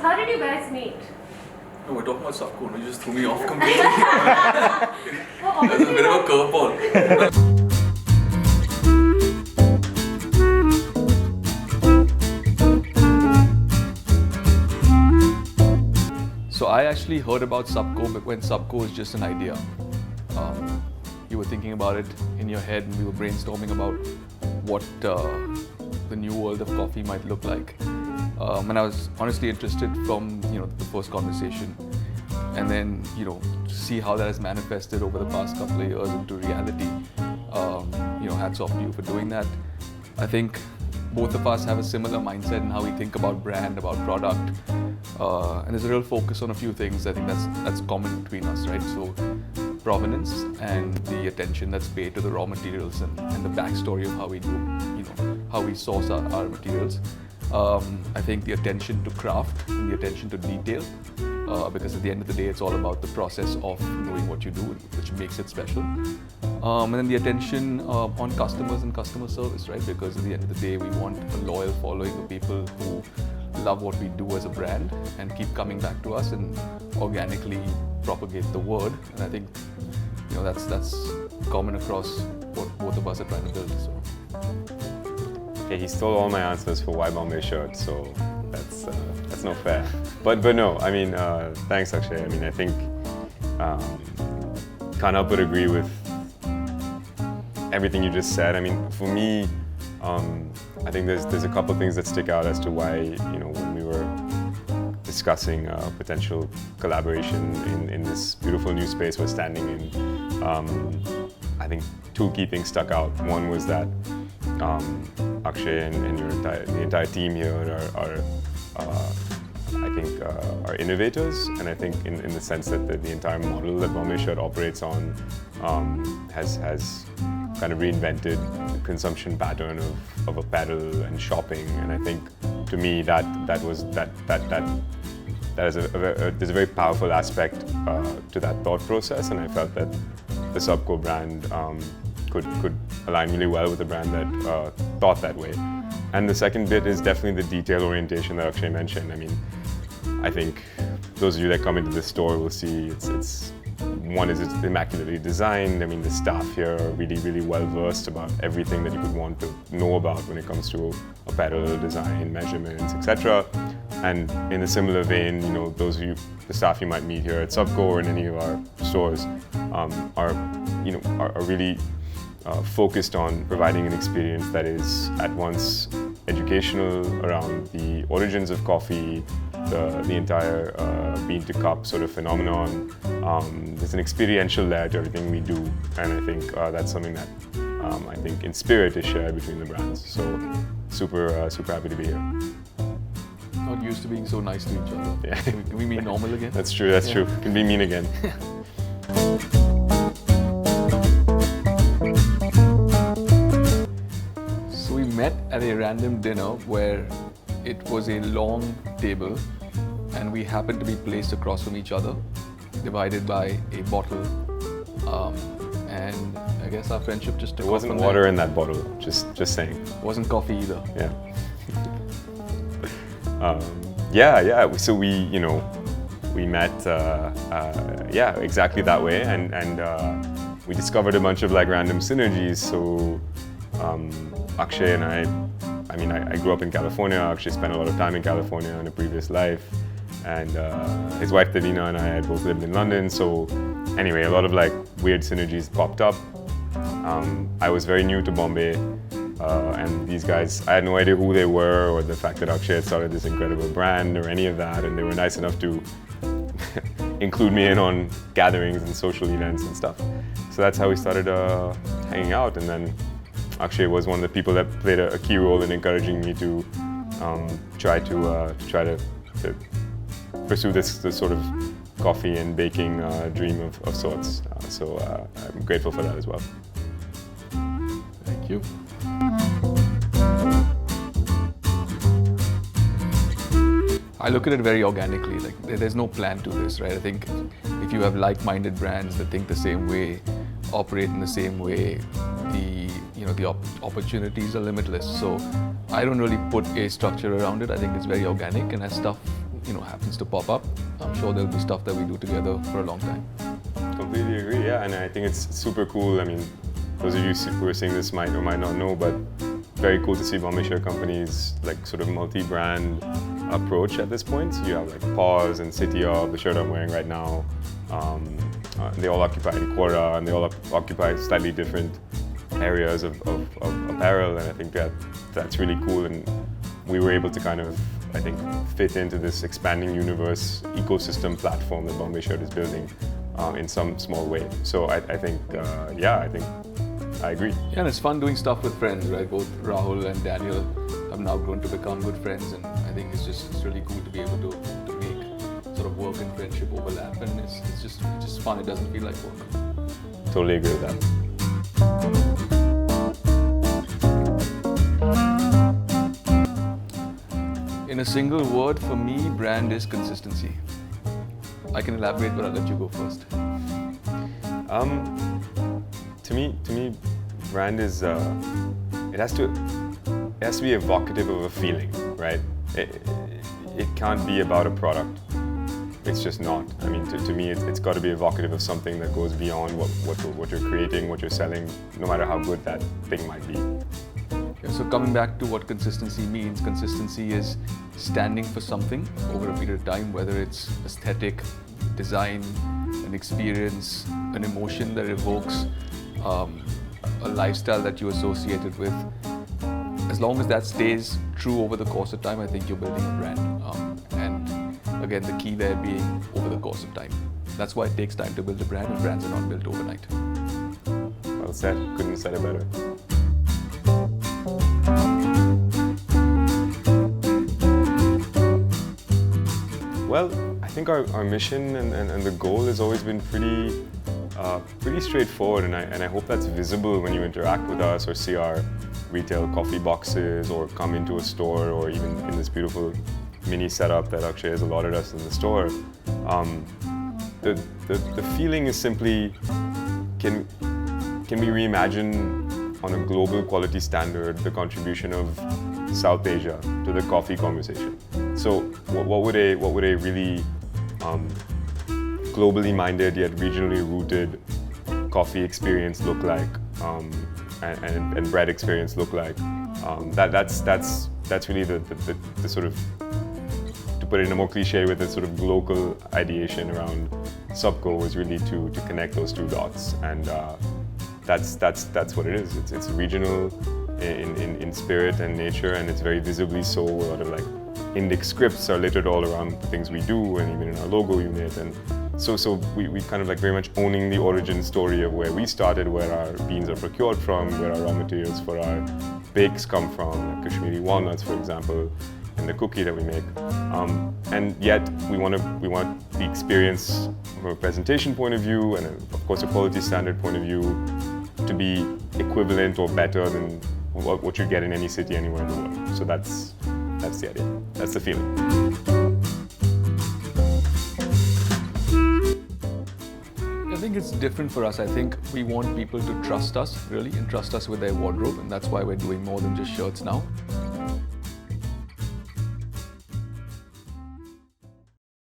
how did you guys meet? No, we're talking about Subko. No, you just threw me off completely. That's a bit of a curveball. So I actually heard about Subko when Subko was just an idea. You were thinking about it in your head and we were brainstorming about what the new world of coffee might look like. And I was honestly interested from the first conversation, and then to see how that has manifested over the past couple of years into reality. Hats off to you for doing that. I think both of us have a similar mindset in how we think about brand, about product, and there's a real focus on a few things. I think that's common between us, right? So provenance and the attention that's paid to the raw materials and the backstory of how we do, how we source our materials. I think the attention to craft and the attention to detail, because at the end of the day, it's all about the process of doing what you do, which makes it special. And then the attention on customers and customer service, right? Because at the end of the day, we want a loyal following of people who love what we do as a brand and keep coming back to us and organically propagate the word. And I think that's common across what both of us are trying to build. So. Okay, he stole all my answers for why Bombay shirt, so that's not fair. But no, I mean, thanks Akshay. I mean, I think can't help but agree with everything you just said. I mean, for me, I think there's a couple things that stick out as to why when we were discussing potential collaboration in this beautiful new space we're standing in. I think two key things stuck out. One was that Akshay and the entire team here are innovators, and I think in the sense that the entire model that Bombay Shirt operates on has kind of reinvented the consumption pattern of apparel and shopping, and I think to me there's a very powerful aspect to that thought process, and I felt that the Subko brand could align really well with a brand that thought that way. And the second bit is definitely the detail orientation that Akshay mentioned. I mean, I think those of you that come into this store will see it's immaculately designed. I mean, the staff here are really, really well versed about everything that you would want to know about when it comes to apparel design, measurements, etc. And in a similar vein, those of you, the staff you might meet here at Subko or in any of our stores, are really focused on providing an experience that is at once educational around the origins of coffee, the entire bean to cup sort of phenomenon. There's an experiential layer to everything we do, and I think that's something that I think in spirit is shared between the brands. So super happy to be here. Not used to being so nice to each other. Yeah. Can we be normal again? That's true. Can be mean again. So we met at a random dinner where it was a long table and we happened to be placed across from each other, divided by a bottle. And I guess our friendship just took off. There wasn't from water there. in that bottle, just saying. It wasn't coffee either. Yeah. So we met exactly that way, and we discovered a bunch of random synergies. So Akshay and I grew up in California. Akshay spent a lot of time in California in a previous life, and his wife Davina and I had both lived in London. So anyway, a lot of weird synergies popped up. I was very new to Bombay. And these guys, I had no idea who they were or the fact that Akshay had started this incredible brand or any of that, and they were nice enough to include me in on gatherings and social events and stuff. So that's how we started hanging out, and then Akshay was one of the people that played a key role in encouraging me to try to pursue this sort of coffee and baking dream of sorts. So I'm grateful for that as well. Thank you. I look at it very organically, there's no plan to this, right? I think if you have like-minded brands that think the same way, operate in the same way, the opportunities are limitless. So I don't really put a structure around it. I think it's very organic, and as stuff happens to pop up, I'm sure there'll be stuff that we do together for a long time. Completely agree, yeah, and I think it's super cool. I mean, those of you who are seeing this might or might not know, but very cool to see Bombay Shirt Company's like sort of multi-brand approach at this point. So you have like Paws and City of, the shirt I'm wearing right now. They all occupy Quora, and they all occupy slightly different areas of apparel, and I think that's really cool. And we were able to kind of, I think, fit into this expanding universe ecosystem platform that Bombay Shirt is building in some small way. So I think, I agree. Yeah, and it's fun doing stuff with friends, right? Both Rahul and Daniel have now grown to become good friends, and I think it's really cool to be able to make sort of work and friendship overlap, and it's just fun. It doesn't feel like work. Totally agree with that. In a single word, for me, brand is consistency. I can elaborate, but I'll let you go first. To me, brand is it has to be evocative of a feeling, right? It can't be about a product. It's just not. I mean, to me, it's got to be evocative of something that goes beyond what you're creating, what you're selling, no matter how good that thing might be. Yeah, so coming back to what consistency means, consistency is standing for something over a period of time, whether it's aesthetic, design, an experience, an emotion that evokes, a lifestyle that you associate it with. As long as that stays true over the course of time, I think you're building a brand. And again, the key there being over the course of time. That's why it takes time to build a brand, and brands are not built overnight. Well said. Couldn't have said it better. Well, I think our mission and the goal has always been pretty straightforward, and I hope that's visible when you interact with us or see our retail coffee boxes or come into a store, or even in this beautiful mini setup that Akshay has allotted us in the store. The feeling is simply, can we reimagine on a global quality standard the contribution of South Asia to the coffee conversation? So what would a really globally minded yet regionally rooted coffee experience look like, and bread experience look like? That's really the sort of, to put it in a more cliche with, the sort of local ideation around Subko was really to connect those two dots, and that's what it is. It's regional in spirit and nature, and it's very visibly so. A lot of like index scripts are littered all around the things we do, and even in our logo unit, and so we kind of like very much owning the origin story of where we started, where our beans are procured from, where our raw materials for our bakes come from, like Kashmiri walnuts, for example, and the cookie that we make. And yet we want the experience from a presentation point of view, and of course a quality standard point of view, to be equivalent or better than what you get in any city anywhere in the world. So that's the idea. That's the feeling. I think it's different for us. I think we want people to trust us, really, and trust us with their wardrobe, and that's why we're doing more than just shirts now.